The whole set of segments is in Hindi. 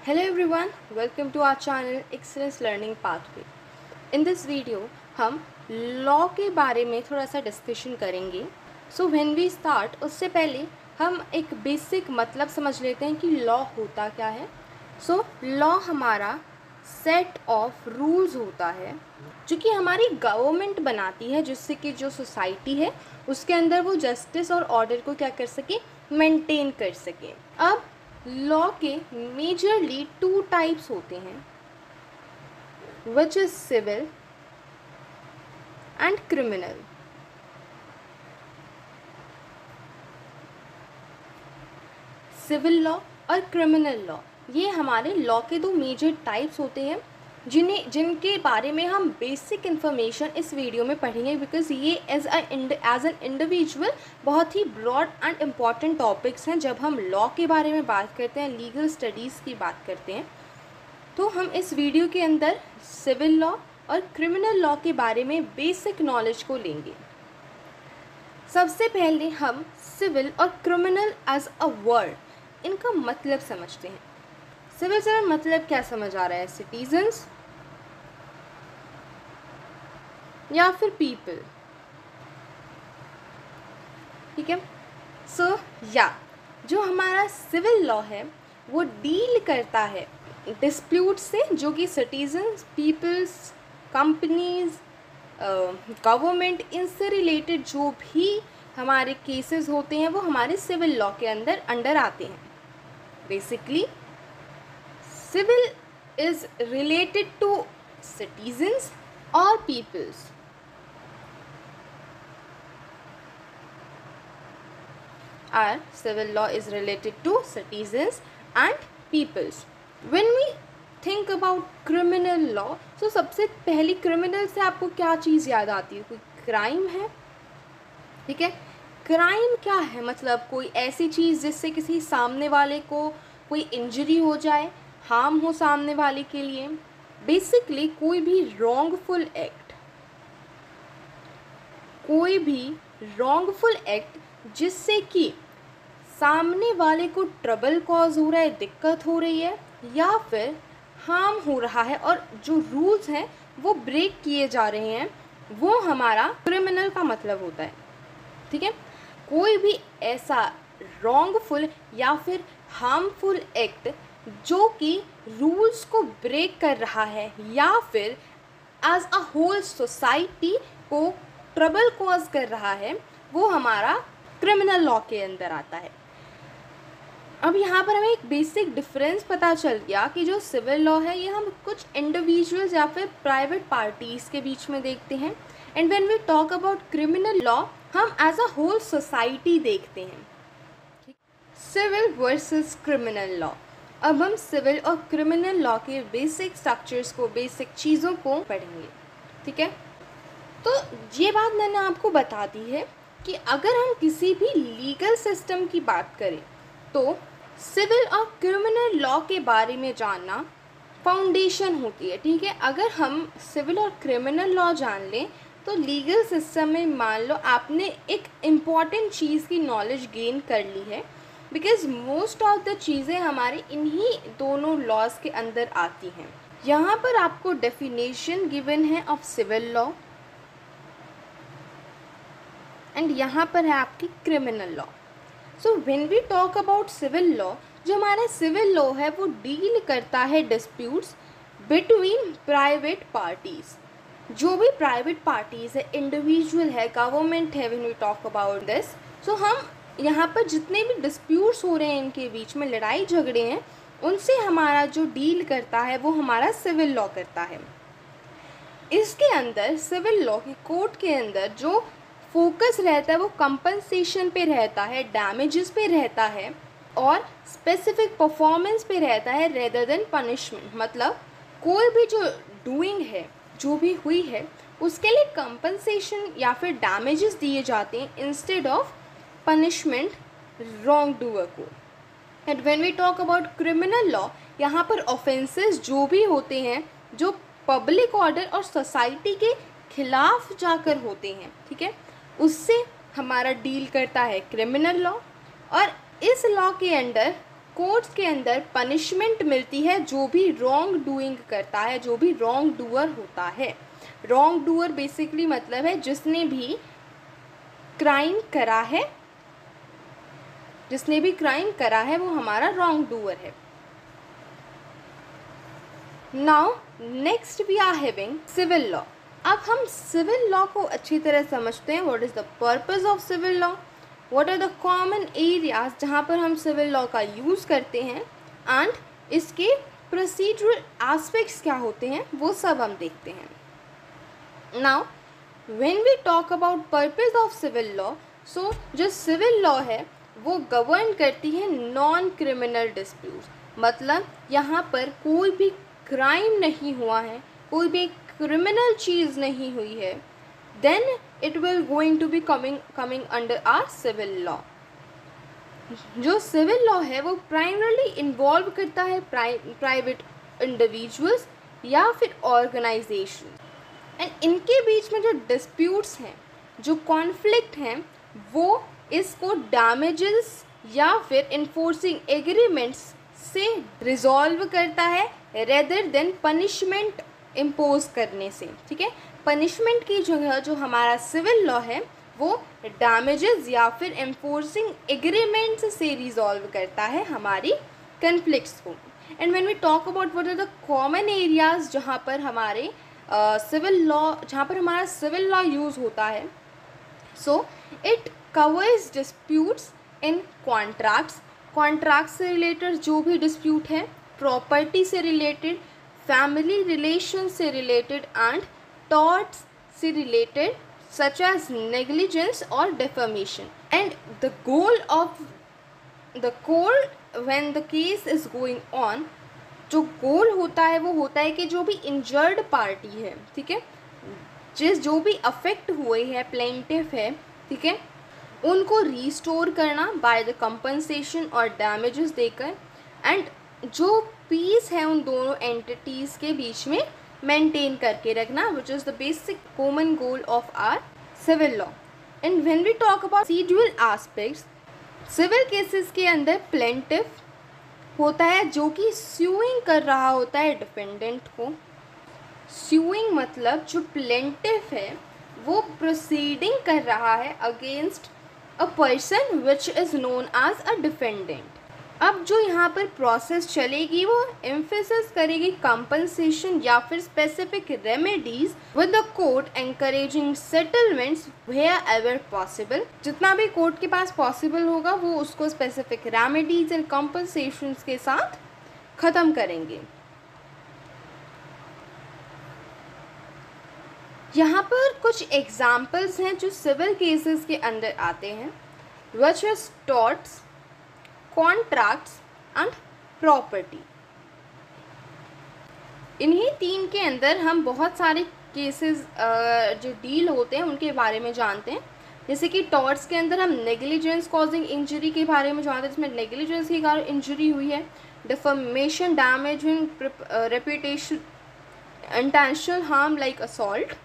Hello everyone, welcome to our channel Excellence Learning Pathway. In this video हम लॉ के बारे में थोड़ा सा डिस्कशन करेंगे. सो व्हेन वी स्टार्ट उससे पहले हम एक बेसिक मतलब समझ लेते हैं कि लॉ होता क्या है. सो लॉ हमारा सेट ऑफ रूल्स होता है जो कि हमारी गवर्नमेंट बनाती है, जिससे कि जो सोसाइटी है उसके अंदर वो जस्टिस और ऑर्डर को क्या कर सके, मेंटेन कर सके. अब लॉ के मेजरली टू टाइप्स होते हैं, which is civil and criminal. Civil law और क्रिमिनल लॉ, ये हमारे लॉ के दो मेजर टाइप्स होते हैं जिनके बारे में हम बेसिक इन्फॉर्मेशन इस वीडियो में पढ़ेंगे, बिकॉज ये एज एन इंडिविजुअल बहुत ही ब्रॉड एंड इम्पॉर्टेंट टॉपिक्स हैं. जब हम लॉ के बारे में बात करते हैं, लीगल स्टडीज़ की बात करते हैं, तो हम इस वीडियो के अंदर सिविल लॉ और क्रिमिनल लॉ के बारे में बेसिक नॉलेज को लेंगे. सबसे पहले हम सिविल और क्रिमिनल एज अ वर्ड इनका मतलब समझते हैं. सिविल से मतलब क्या समझ आ रहा है? सिटीजन्स या फिर पीपल. ठीक है. सो जो हमारा सिविल लॉ है वो डील करता है डिस्प्यूट से, जो कि सिटीजन्स, पीपल्स, कंपनीज, गवर्नमेंट, इनसे रिलेटेड जो भी हमारे केसेस होते हैं वो हमारे सिविल लॉ के अंडर आते हैं. Basically civil is related to citizens और peoples. Our civil law is related to citizens and peoples. When we think about criminal law, so सबसे पहली क्रिमिनल से आपको क्या चीज़ याद आती है? कोई क्राइम है. ठीक है. क्राइम क्या है? मतलब कोई ऐसी चीज़ जिससे किसी सामने वाले को कोई इंजरी हो जाए, हार्म हो सामने वाले के लिए. बेसिकली कोई भी रॉन्गफुल एक्ट जिससे कि सामने वाले को ट्रबल कॉज हो रहा है, दिक्कत हो रही है, या फिर हार्म हो रहा है और जो रूल्स हैं वो ब्रेक किए जा रहे हैं, वो हमारा क्रिमिनल का मतलब होता है. ठीक है. कोई भी ऐसा रॉन्गफुल या फिर हार्मफुल एक्ट जो कि रूल्स को ब्रेक कर रहा है या फिर एज अ होल सोसाइटी को ट्रबल कॉज कर रहा है, वो हमारा क्रिमिनल लॉ के अंदर आता है. अब यहाँ पर हमें एक बेसिक डिफरेंस पता चल गया कि जो सिविल लॉ है ये हम कुछ इंडिविजुअल्स या फिर प्राइवेट पार्टीज़ के बीच में देखते हैं, and when we talk about criminal law हम एज अ होल सोसाइटी देखते हैं. Civil versus criminal law. अब हम सिविल और क्रिमिनल लॉ के बेसिक स्ट्रक्चर्स को, बेसिक चीज़ों को पढ़ेंगे. ठीक है. तो ये बात मैंने आपको बता दी है कि अगर हम किसी भी लीगल सिस्टम की बात करें तो सिविल और क्रिमिनल लॉ के बारे में जानना फाउंडेशन होती है. ठीक है. अगर हम सिविल और क्रिमिनल लॉ जान लें तो लीगल सिस्टम में मान लो आपने एक इम्पॉर्टेंट चीज़ की नॉलेज गेन कर ली है, बिकॉज मोस्ट ऑफ द चीज़ें हमारे इन्हीं दोनों लॉज के अंदर आती हैं. यहाँ पर आपको डेफिनेशन गिवन है ऑफ सिविल लॉ एंड यहाँ पर है आपकी criminal law. So when we talk about civil law, जो हमारा सिविल लॉ है वो डील करता है डिस्प्यूट्स बिटवीन प्राइवेट पार्टीज़. जो भी प्राइवेट पार्टीज़ है, इंडिविजुअल है, गवर्नमेंट है, when we talk about this, so हम यहाँ पर जितने भी डिस्प्यूट्स हो रहे हैं, इनके बीच में लड़ाई झगड़े हैं, उनसे हमारा जो डील करता है वो हमारा सिविल लॉ करता है. इसके अंदर सिविल लॉ के कोर्ट के अंदर जो फोकस रहता है वो कंपनसेशन पे रहता है, डैमेजेस पे रहता है और स्पेसिफिक परफॉर्मेंस पे रहता है, रेदर देन पनिशमेंट. मतलब कोई भी जो डूइंग है, जो भी हुई है, उसके लिए कंपनसेशन या फिर डैमेजेस दिए जाते हैं instead of punishment wrong doer को. And when we talk about criminal law, यहाँ पर ऑफेंसेस जो भी होते हैं जो पब्लिक ऑर्डर और सोसाइटी के खिलाफ जाकर होते हैं, ठीक है, उससे हमारा डील करता है क्रिमिनल लॉ. और इस लॉ के अंडर कोर्ट्स के अंदर पनिशमेंट मिलती है जो भी रॉन्ग डूइंग करता है, जो भी रॉन्ग डूअर होता है। रॉन्ग डूअर बेसिकली मतलब है जिसने भी क्राइम करा है, जिसने भी क्राइम करा है वो हमारा रॉन्ग डूअर है। Now next we are having civil law. अब हम सिविल लॉ को अच्छी तरह समझते हैं। What is the purpose of civil law, what are the common areas जहाँ पर हम सिविल लॉ का यूज़ करते हैं, एंड इसके प्रोसीड्यूरल एस्पेक्ट्स क्या होते हैं वो सब हम देखते हैं। Now when we talk about purpose of civil law, so जो सिविल लॉ है वो गवर्न करती है नॉन क्रिमिनल डिस्प्यूट्स, मतलब यहाँ पर कोई भी क्राइम नहीं हुआ है, कोई भी क्रिमिनल चीज़ नहीं हुई है, then it will going to be coming under our civil law. जो सिविल लॉ है वो प्राइमरली इन्वॉल्व करता है प्राइवेट इंडिविजुअल्स या फिर ऑर्गेनाइजेशन, एंड इनके बीच में जो डिस्प्यूट्स हैं, जो कॉन्फ्लिक्ट हैं, वो इसको डैमेजेस या फिर इन्फोर्सिंग एग्रीमेंट्स से रिजॉल्व करता है रेदर देन पनिशमेंट इम्पोज करने से। ठीक है, पनिशमेंट की जगह जो हमारा सिविल लॉ है वो डैमेजेस या फिर एम्फोर्सिंग एग्रीमेंट्स से रिजॉल्व करता है हमारी कन्फ्लिक्ट्स को। And when we talk about what are the common areas जहाँ पर हमारे सिविल लॉ, जहाँ पर हमारा सिविल लॉ यूज़ होता है, so it covers disputes in contracts, contract से रिलेटेड जो भी डिस्प्यूट है, प्रॉपर्टी से रिलेटेड, फैमिली रिलेशन से रिलेटेड, एंड टॉर्ट्स से रिलेटेड सच एज नेग्लिजेंस और defamation. And the goal of the court when the case is going on, जो गोल होता है वो होता है कि जो भी इंजर्ड पार्टी है, ठीक है, जो भी अफेक्ट हुए हैं, प्लेंटिफ है, ठीक है, उनको रिस्टोर करना बाय द कंपनसेशन और डैमेजेस देकर, एंड जो पीस है उन दोनों एंटिटीज़ के बीच में मेंटेन करके रखना, which is the basic common goal of our civil law. And when we talk about procedural aspects, civil cases के अंदर प्लेंटिफ होता है जो कि स्यूइंग कर रहा होता है डिफेंडेंट को। स्यूइंग मतलब जो प्लेंटिफ है वो प्रोसीडिंग कर रहा है against a person which is known as a defendant. अब जो यहाँ पर प्रोसेस चलेगी वो एम्फेसिस करेगी कंपनसेशन या फिर specific remedies with the court encouraging settlements wherever possible. जितना भी कोर्ट के पास पॉसिबल होगा वो उसको स्पेसिफिक रेमेडीज एंड कंपनसेशंस के साथ ख़त्म करेंगे। यहाँ पर कुछ एग्जाम्पल्स हैं जो सिविल केसेस के अंदर आते हैं, which is torts, contracts and property. इन्हीं तीन के अंदर हम बहुत सारे केसेस जो डील होते हैं उनके बारे में जानते हैं। जैसे कि टॉर्ट्स के अंदर हम नेग्लिजेंस कॉजिंग इंजरी के बारे में जानते हैं, जिसमें नेग्लिजेंस के कारण इंजरी हुई है, defamation, damaging reputation, intentional harm like assault.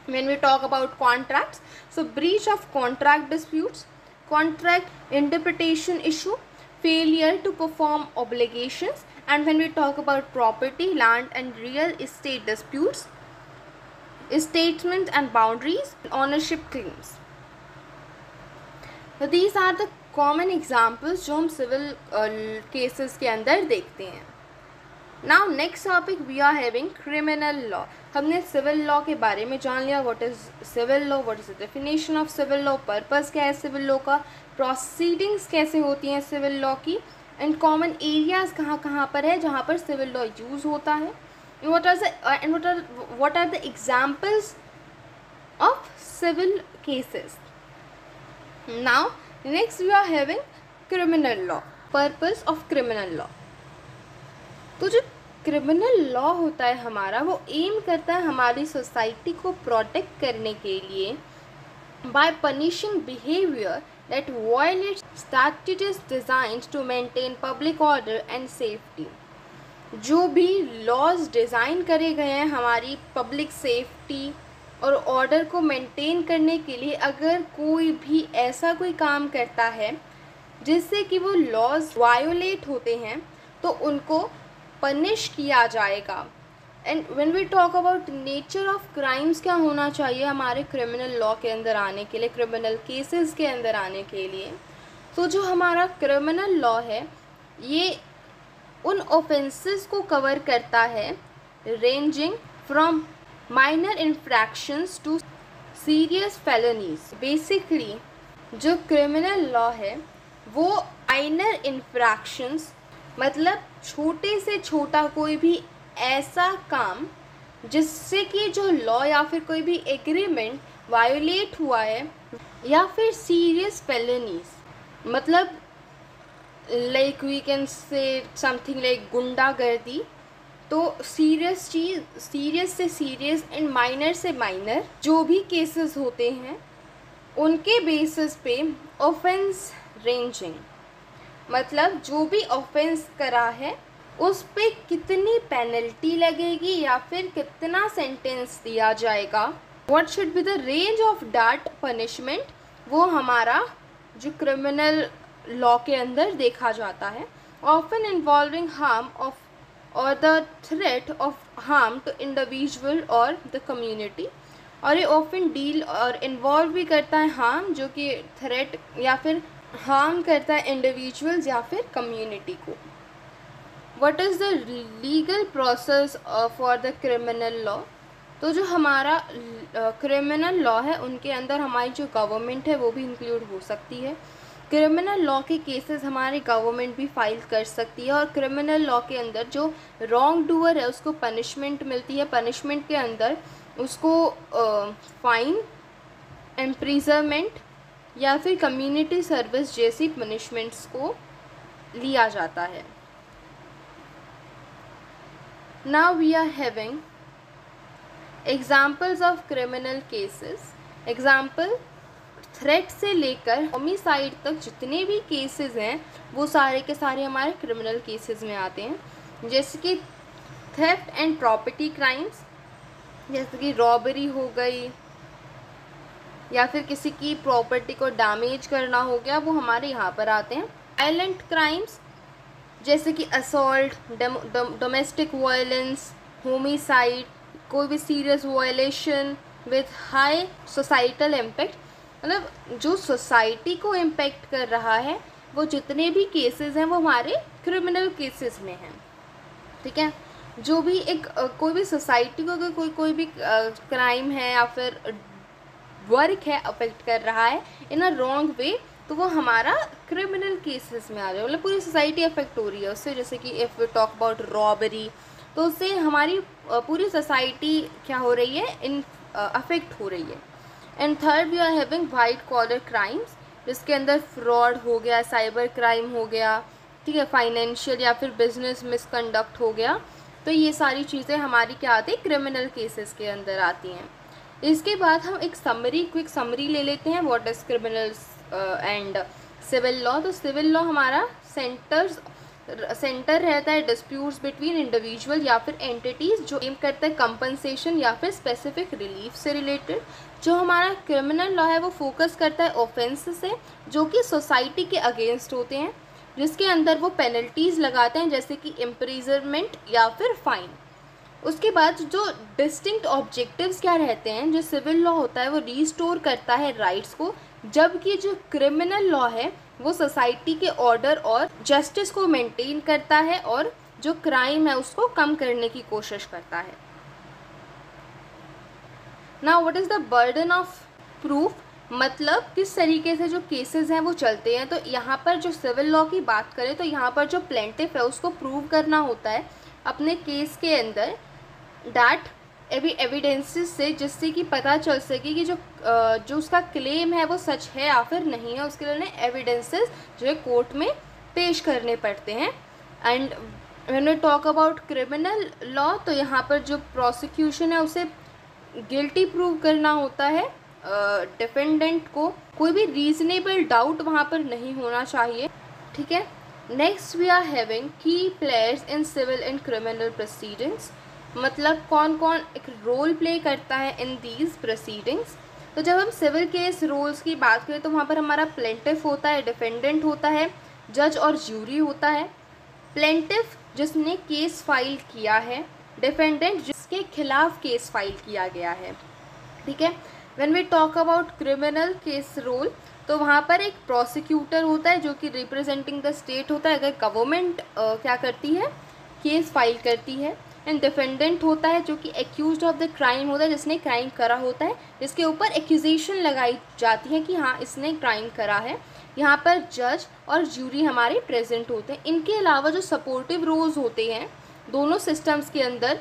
When we talk about contracts, so breach of contract disputes, contract interpretation issue, failure to perform obligations, and when we talk about property, land and real estate disputes, easements and boundaries, ownership claims. So these are the common examples जो हम civil cases के अंदर देखते हैं। Now next topic we are having criminal law. हमने सिविल लॉ के बारे में जान लिया, what is civil law, what is the definition of civil law, purpose क्या है सिविल लॉ का, प्रोसीडिंग्स कैसे होती हैं सिविल लॉ की, एंड कॉमन एरियाज़ कहाँ कहाँ पर है जहाँ पर सिविल लॉ यूज़ होता है, what are the examples of civil cases. Now next we are having criminal law, purpose of criminal law. तो जो क्रिमिनल लॉ होता है हमारा वो एम करता है हमारी सोसाइटी को प्रोटेक्ट करने के लिए by punishing behaviour that violates statutes designed to maintain public order and safety. जो भी लॉज डिज़ाइन करे गए हैं हमारी पब्लिक सेफ्टी और ऑर्डर को मेंटेन करने के लिए, अगर कोई भी ऐसा कोई काम करता है जिससे कि वो लॉज वायोलेट होते हैं तो उनको पनिश किया जाएगा। And when we talk about nature of crimes, क्या होना चाहिए हमारे क्रिमिनल लॉ के अंदर आने के लिए, क्रिमिनल केसेस के अंदर आने के लिए, तो जो हमारा क्रिमिनल लॉ है ये उन ऑफेंसेस को कवर करता है ranging from minor infractions to serious felonies. Basically जो क्रिमिनल लॉ है वो माइनर इन्फ्रैक्शंस मतलब छोटे से छोटा कोई भी ऐसा काम जिससे कि जो लॉ या फिर कोई भी एग्रीमेंट वायोलेट हुआ है, या फिर सीरियस फेलनीज मतलब like we can say something like गुंडागर्दी। तो सीरियस चीज़, सीरियस से सीरियस एंड माइनर से माइनर जो भी केसेस होते हैं उनके बेसिस पे ऑफेंस रेंजिंग, मतलब जो भी ऑफेंस करा है उस पे कितनी पेनल्टी लगेगी या फिर कितना सेंटेंस दिया जाएगा, what should be the range of that punishment, वो हमारा जो क्रिमिनल लॉ के अंदर देखा जाता है। ऑफन इन्वॉल्विंग हार्म ऑफ और the threat of harm to individual और द कम्युनिटी, और ये ऑफन डील और इन्वॉल्व भी करता है हार्म जो कि थ्रेट या फिर हार्म करता है इंडिविजुअल्स या फिर कम्युनिटी को। What is the legal process for the criminal law, तो जो हमारा क्रिमिनल लॉ है उनके अंदर हमारी जो गवर्नमेंट है वो भी इंक्लूड हो सकती है। क्रिमिनल लॉ के केसेस हमारी गवर्नमेंट भी फाइल कर सकती है, और क्रिमिनल लॉ के अंदर जो रॉन्ग डूअर है उसको पनिशमेंट मिलती है। पनिशमेंट के अंदर उसको फाइन, इम्प्रिजनमेंट या फिर कम्युनिटी सर्विस जैसी पनिशमेंट्स को लिया जाता है। Now we are having examples of criminal cases. Example, threat से लेकर होमिसाइड तक जितने भी केसेस हैं वो सारे के सारे हमारे क्रिमिनल केसेस में आते हैं, जैसे कि थेफ्ट एंड प्रॉपर्टी क्राइम्स, जैसे कि रॉबरी हो गई या फिर किसी की प्रॉपर्टी को डैमेज करना हो गया, वो हमारे यहाँ पर आते हैं। वायलेंट क्राइम्स जैसे कि असॉल्ट, डोमेस्टिक वायलेंस, होमिसाइड, कोई भी serious violation with high societal impact, मतलब जो सोसाइटी को इम्पेक्ट कर रहा है वो जितने भी केसेस हैं वो हमारे क्रिमिनल केसेस में हैं। ठीक है, जो भी एक कोई भी सोसाइटी को अगर कोई भी क्राइम है या फिर वर्क है अफेक्ट कर रहा है इन अ रॉन्ग वे, तो वो हमारा क्रिमिनल केसेस में आ जाए, मतलब पूरी सोसाइटी अफेक्ट हो रही है उससे। जैसे कि if we talk about robbery, तो उससे हमारी पूरी सोसाइटी क्या हो रही है, इन अफेक्ट हो रही है। And third we are having white collar crimes, जिसके अंदर फ्रॉड हो गया, साइबर क्राइम हो गया, ठीक है, फाइनेंशियल या फिर बिजनेस मिसकंडक्ट हो गया, तो ये सारी चीज़ें हमारी क्या आती है, क्रिमिनल केसेस के अंदर आती हैं। इसके बाद हम एक क्विक समरी ले लेते हैं, what is criminal and civil law. तो सिविल लॉ हमारा सेंटर रहता है डिस्प्यूट्स बिटवीन इंडिविजुअल या फिर एंटिटीज़ जो एम करता है कंपनसेशन या फिर स्पेसिफिक रिलीफ से रिलेटेड। जो हमारा क्रिमिनल लॉ है वो फोकस करता है ऑफेंस से जो कि सोसाइटी के अगेंस्ट होते हैं, जिसके अंदर वो पेनल्टीज़ लगाते हैं जैसे कि इम्प्रिजनमेंट या फिर फाइन। उसके बाद जो डिस्टिंक्ट ऑब्जेक्टिव्स क्या रहते हैं, जो सिविल लॉ होता है वो रीस्टोर करता है राइट्स को, जबकि जो क्रिमिनल लॉ है वो सोसाइटी के ऑर्डर और जस्टिस को मेंटेन करता है और जो क्राइम है उसको कम करने की कोशिश करता है। Now what is the burden of proof, मतलब किस तरीके से जो केसेस हैं वो चलते हैं। तो यहाँ पर जो सिविल लॉ की बात करें तो यहाँ पर जो प्लेंटिफ है उसको प्रूव करना होता है अपने केस के अंदर डैट एविडेंसेस से, जिससे कि पता चल सके कि जो उसका क्लेम है वो सच है या फिर नहीं है। उसके लिए उन्हें एविडेंसेस जो है कोर्ट में पेश करने पड़ते हैं। And when we talk about criminal law, तो यहाँ पर जो प्रोसिक्यूशन है उसे गिल्टी प्रूव करना होता है डिफेंडेंट को, कोई भी रीजनेबल डाउट वहाँ पर नहीं होना चाहिए। ठीक है, next we are having key players in civil and criminal proceedings, मतलब कौन कौन एक रोल प्ले करता है इन दीज प्रोसीडिंग्स। तो जब हम सिविल केस रोल्स की बात करें तो वहाँ पर हमारा प्लेंटिफ होता है, डिफेंडेंट होता है, जज और ज्यूरी होता है। प्लेंटिफ जिसने केस फाइल किया है, डिफेंडेंट जिसके खिलाफ केस फाइल किया गया है, ठीक है। When we talk about criminal case role तो वहाँ पर एक प्रोसिक्यूटर होता है जो कि रिप्रेजेंटिंग द स्टेट होता है अगर गवर्नमेंट क्या करती है, केस फाइल करती है। एंड डिफेंडेंट होता है जो कि एक्यूज्ड ऑफ द क्राइम होता है, जिसने क्राइम करा होता है, जिसके ऊपर एक्यूजेशन लगाई जाती है कि हाँ इसने क्राइम करा है। यहाँ पर जज और ज्यूरी हमारे प्रेजेंट होते हैं। इनके अलावा जो सपोर्टिव रोल्स होते हैं दोनों सिस्टम्स के अंदर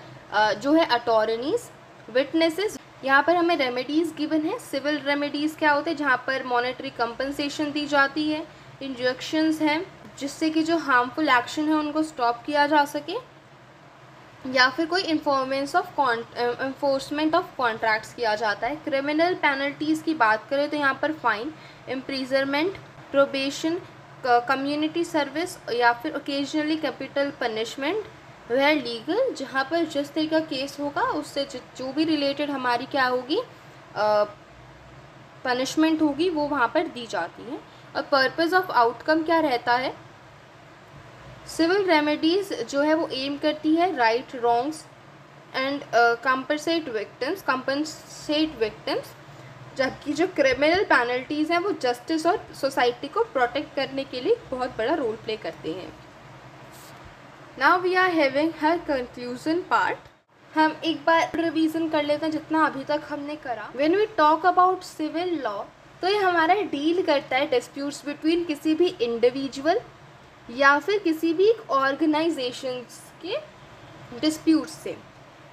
जो है अटॉर्नीज, विटनेसेस। यहाँ पर हमें रेमेडीज़ गिवन है। सिविल रेमेडीज़ क्या होते हैं, जहाँ पर मॉनेटरी कंपनसेशन दी जाती है, इंजेक्शंस हैं जिससे कि जो हार्मफुल एक्शन है उनको स्टॉप किया जा सके, या फिर कोई इन्फोर्समेंट ऑफ कॉन्ट्रैक्ट्स किया जाता है। क्रिमिनल पेनल्टीज़ की बात करें तो यहाँ पर fine, imprisonment, probation, community service या फिर occasionally capital punishment where legal, जहाँ पर जिस तरह का केस होगा उससे जो भी रिलेटेड हमारी क्या होगी पनिशमेंट होगी वो वहाँ पर दी जाती है। और पर्पस ऑफ आउटकम क्या रहता है, सिविल रेमेडीज़ जो है वो एम करती है right wrongs and compensate victims, जबकि जो क्रिमिनल पेनल्टीज़ हैं वो जस्टिस और सोसाइटी को प्रोटेक्ट करने के लिए बहुत बड़ा रोल प्ले करते हैं। Now we are having her conclusion part. हम एक बार रिवीजन कर लेते हैं जितना अभी तक हमने करा। When we talk about civil law तो ये हमारा डील करता है डिस्प्यूट्स बिटवीन किसी भी इंडिविजुअल या फिर किसी भी ऑर्गेनाइजेशन के डिस्प्यूट्स से।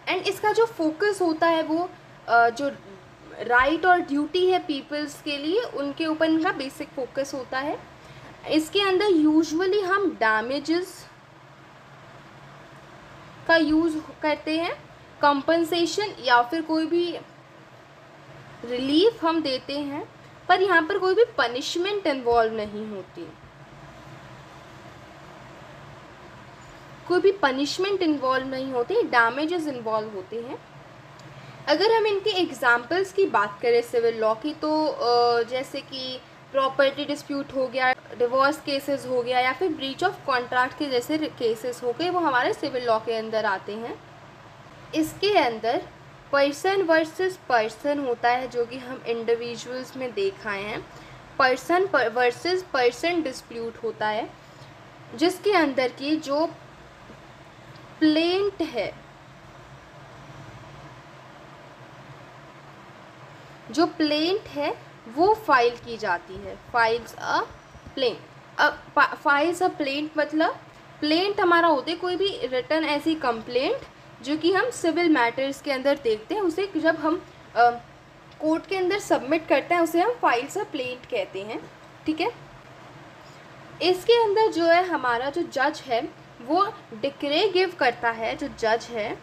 एंड इसका जो फोकस होता है वो जो राइट और ड्यूटी है पीपल्स के लिए उनके ऊपर इनका बेसिक फोकस होता है। इसके अंदर यूजुअली हम डैमेजेस का यूज़ करते हैं, कंपनसेशन या फिर कोई भी रिलीफ हम देते हैं, पर यहाँ पर कोई भी पनिशमेंट इन्वॉल्व नहीं होती, कोई भी पनिशमेंट इन्वॉल्व नहीं होती, डैमेजेस इन्वॉल्व होते हैं। अगर हम इनके एग्जाम्पल्स की बात करें सिविल लॉ की तो जैसे कि प्रॉपर्टी डिस्प्यूट हो गया, डिवोर्स केसेस हो गया या फिर ब्रीच ऑफ कॉन्ट्रैक्ट के जैसे केसेस हो गए, वो हमारे सिविल लॉ के अंदर आते हैं। इसके अंदर पर्सन वर्सेस पर्सन होता है जो कि हम इंडिविजुअल्स में देखा है। पर्सन वर्सेस पर्सन डिस्प्यूट होता है जिसके अंदर की जो प्लेंट है, जो प्लेंट है वो फाइल की जाती है, फाइल्स अ प्लेंट। फाइल्स अ प्लेंट मतलब प्लेंट हमारा होते कोई भी रिटर्न ऐसी कंप्लेंट जो कि हम सिविल मैटर्स के अंदर देखते हैं, उसे जब हम कोर्ट के अंदर सबमिट करते हैं उसे हम फाइल्स अ प्लेंट कहते हैं, ठीक है। इसके अंदर जो है हमारा जो जज है वो डिक्रे गिव करता है, जो जज है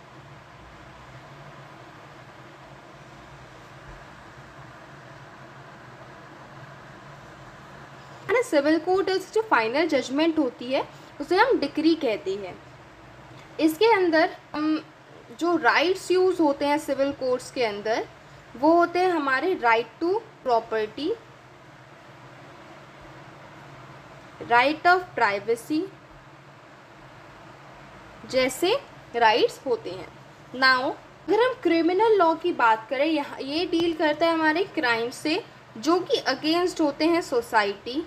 सिविल कोर्ट जो फाइनल जजमेंट होती है उसे हम डिक्री कहते हैं। इसके अंदर हम जो राइट्स यूज़ होते हैं सिविल कोर्ट्स के अंदर वो होते हैं हमारे right to property, right of privacy जैसे राइट्स होते हैं। नाउ अगर हम क्रिमिनल लॉ की बात करें, यहाँ ये डील करता है हमारे क्राइम से जो कि अगेंस्ट होते हैं सोसाइटी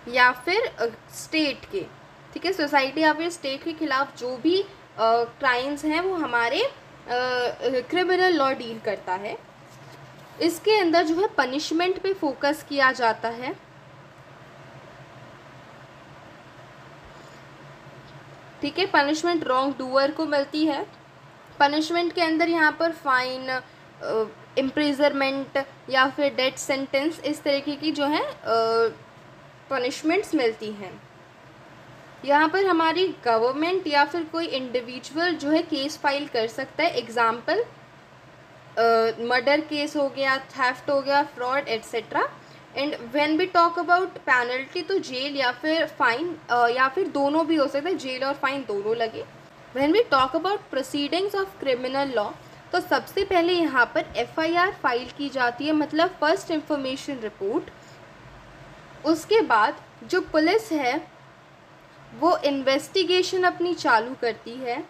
या फिर स्टेट के, ठीक है। सोसाइटी या फिर स्टेट के खिलाफ जो भी क्राइम्स हैं वो हमारे क्रिमिनल लॉ डील करता है। इसके अंदर जो है पनिशमेंट पे फोकस किया जाता है, ठीक है। पनिशमेंट रॉन्ग डूअर को मिलती है। पनिशमेंट के अंदर यहाँ पर फाइन, इम्प्रिजनमेंट या फिर डेथ सेंटेंस इस तरीके की जो है पनिशमेंट्स मिलती हैं। यहाँ पर हमारी गवर्नमेंट या फिर कोई इंडिविजुअल जो है केस फाइल कर सकता है। एग्जाम्पल मर्डर केस हो गया, थेफ्ट हो गया, fraud etcetera. And when we talk about penalty तो जेल या फिर फाइन या फिर दोनों भी हो सकता है, जेल और फाइन दोनों लगे। When we talk about proceedings of criminal law तो सबसे पहले यहाँ पर FIR फाइल की जाती है, मतलब फर्स्ट इंफॉर्मेशन रिपोर्ट। उसके बाद जो पुलिस है वो इन्वेस्टिगेशन अपनी चालू करती है।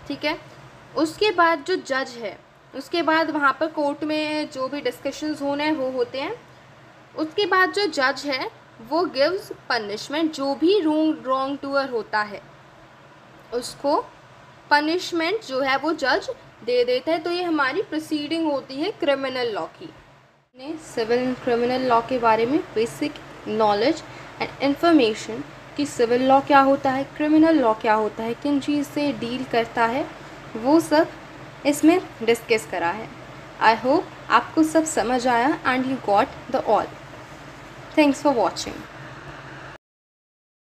ठीक है, उसके बाद जो जज है, उसके बाद वहाँ पर कोर्ट में जो भी डिस्कशंस होने हैं वो होते हैं। उसके बाद जो जज है वो गिव्स पनिशमेंट, जो भी रॉन्ग डूअर होता है उसको पनिशमेंट जो है वो जज दे देता है। तो ये हमारी प्रोसीडिंग होती है क्रिमिनल लॉ की। ने सिविल एंड क्रिमिनल लॉ के बारे में बेसिक नॉलेज एंड इन्फॉर्मेशन कि सिविल लॉ क्या होता है, क्रिमिनल लॉ क्या होता है, किन चीज़ से डील करता है, वो सब इसमें डिस्कस करा है। आई होप आपको सब समझ आया and you got the all. Thanks for watching.